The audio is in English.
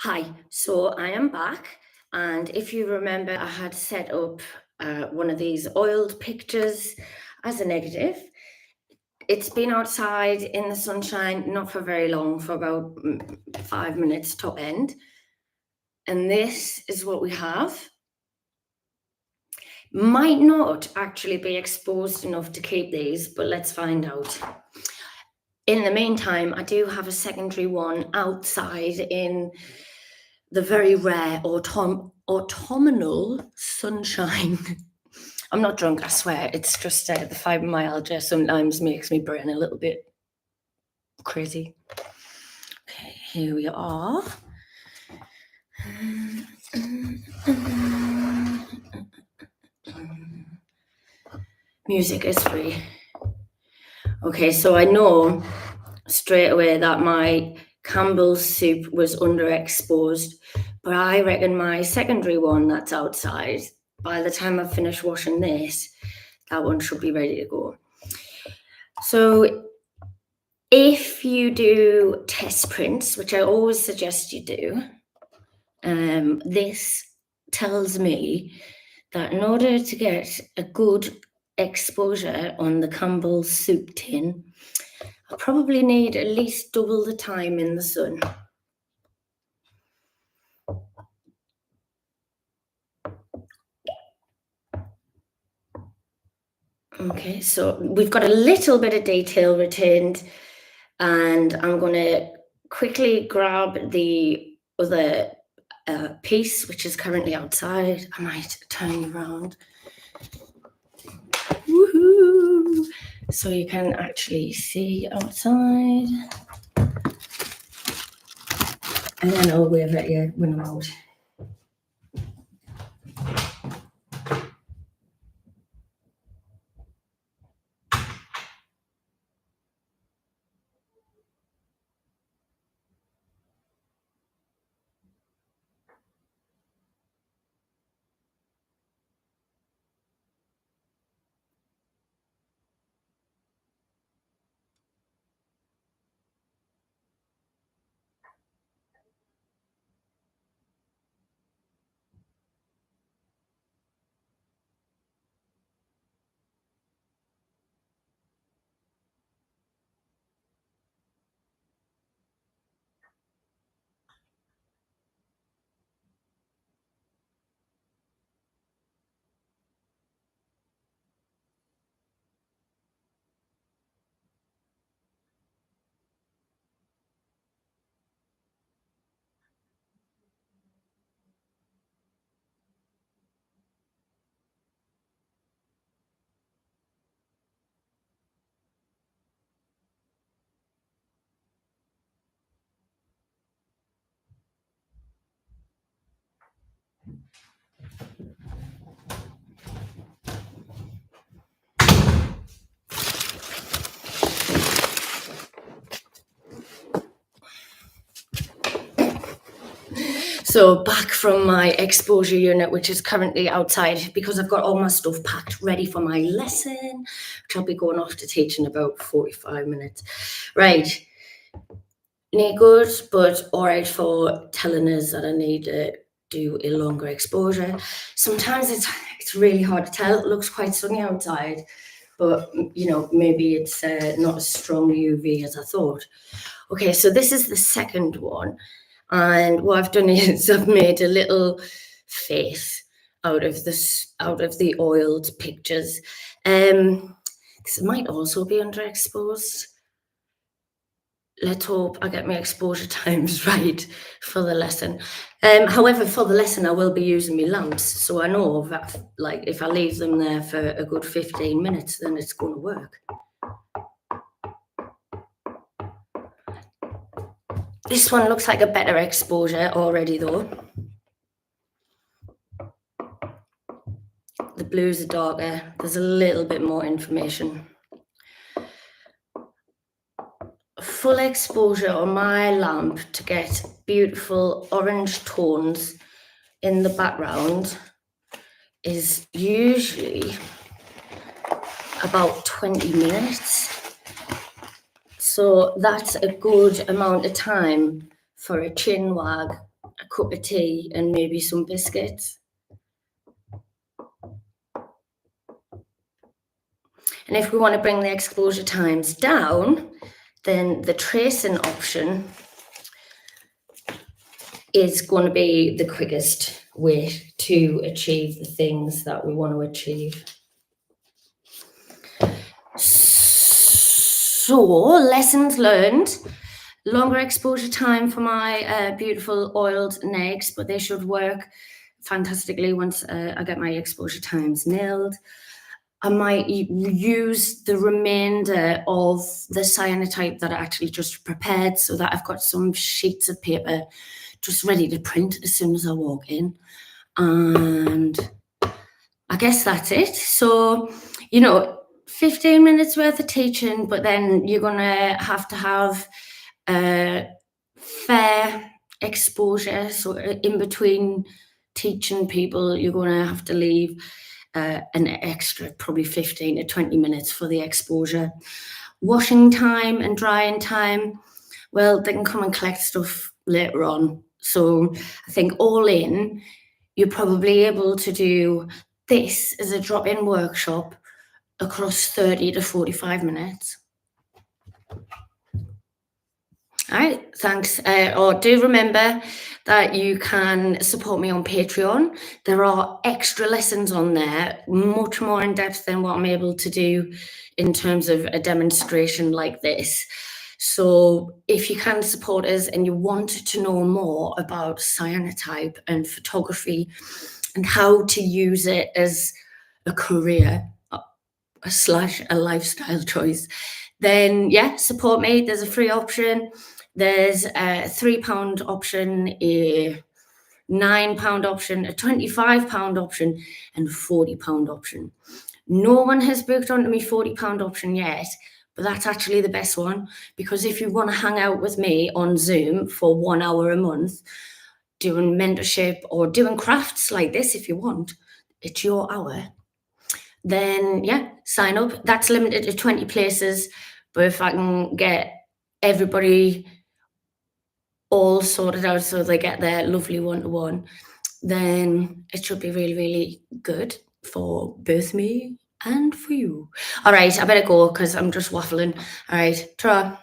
Hi, so I am back, and if you remember, I had set up one of these oiled pictures as a negative. It's been outside in the sunshine, not for very long, for about 5 minutes top end. And this is what we have. Might not actually be exposed enough to keep these, but let's find out. In the meantime, I do have a secondary one outside in the very rare autumnal sunshine. I'm not drunk, I swear. It's just the fibromyalgia sometimes makes me brain a little bit crazy. Okay, here we are. Music is free. Okay, so I know straight away that my Campbell's soup was underexposed, but I reckon my secondary one that's outside, by the time I've finished washing this, that one should be ready to go. So if you do test prints, which I always suggest you do, this tells me that in order to get a good exposure on the Campbell's soup tin, I probably need at least double the time in the sun. Okay, so we've got a little bit of detail retained, and I'm going to quickly grab the other piece, which is currently outside. I might turn you around. Woohoo! So you can actually see outside. And then I'll wave at you when I'm out. So back from my exposure unit, which is currently outside, because I've got all my stuff packed ready for my lesson, which I'll be going off to teach in about 45 minutes. Right. Not good, but all right for telling us that I need to do a longer exposure. Sometimes it's really hard to tell. It looks quite sunny outside, but maybe it's not as strong UV as I thought. Okay, so this is the second one. And what I've done is I've made a little face out of the oiled pictures. This might also be underexposed. Let's hope I get my exposure times right for the lesson. However, for the lesson, I will be using my lamps. So I know that, like, if I leave them there for a good 15 minutes, then it's going to work. This one looks like a better exposure already, though. The blues are darker. There's a little bit more information. Full exposure on my lamp to get beautiful orange tones in the background is usually about 20 minutes. So that's a good amount of time for a chin wag cup of tea and maybe some biscuits. And if we want to bring the exposure times down, then the tracing option is going to be the quickest way to achieve the things that we want to achieve. So, lessons learned. Longer exposure time for my beautiful oiled nags, but they should work fantastically once I get my exposure times nailed. I might use the remainder of the cyanotype that I actually just prepared so that I've got some sheets of paper just ready to print as soon as I walk in. And I guess that's it. So, 15 minutes worth of teaching, but then you're going to have fair exposure. So in between teaching people, you're going to have to leave an extra probably 15 to 20 minutes for the exposure. Washing time and drying time, well, they can come and collect stuff later on. So I think all in, you're probably able to do this as a drop-in workshop across 30 to 45 minutes. All right, thanks. Do remember that you can support me on Patreon. There are extra lessons on there, much more in depth than what I'm able to do in terms of a demonstration like this. So if you can support us and you want to know more about cyanotype and photography and how to use it as a career / a lifestyle choice, then yeah, support me. There's a free option. There's a £3 option, a £9 option, a £25 option, and a £40 option. No one has booked onto me £40 option yet, but that's actually the best one, because if you want to hang out with me on Zoom for 1 hour a month, doing mentorship or doing crafts like this, if you want, it's your hour. Then yeah, sign up. That's limited to 20 places, but if I can get everybody all sorted out so they get their lovely one-to-one, then it should be really, really good for both me and for you. All right, I better go because I'm just waffling. All right, ta-ra.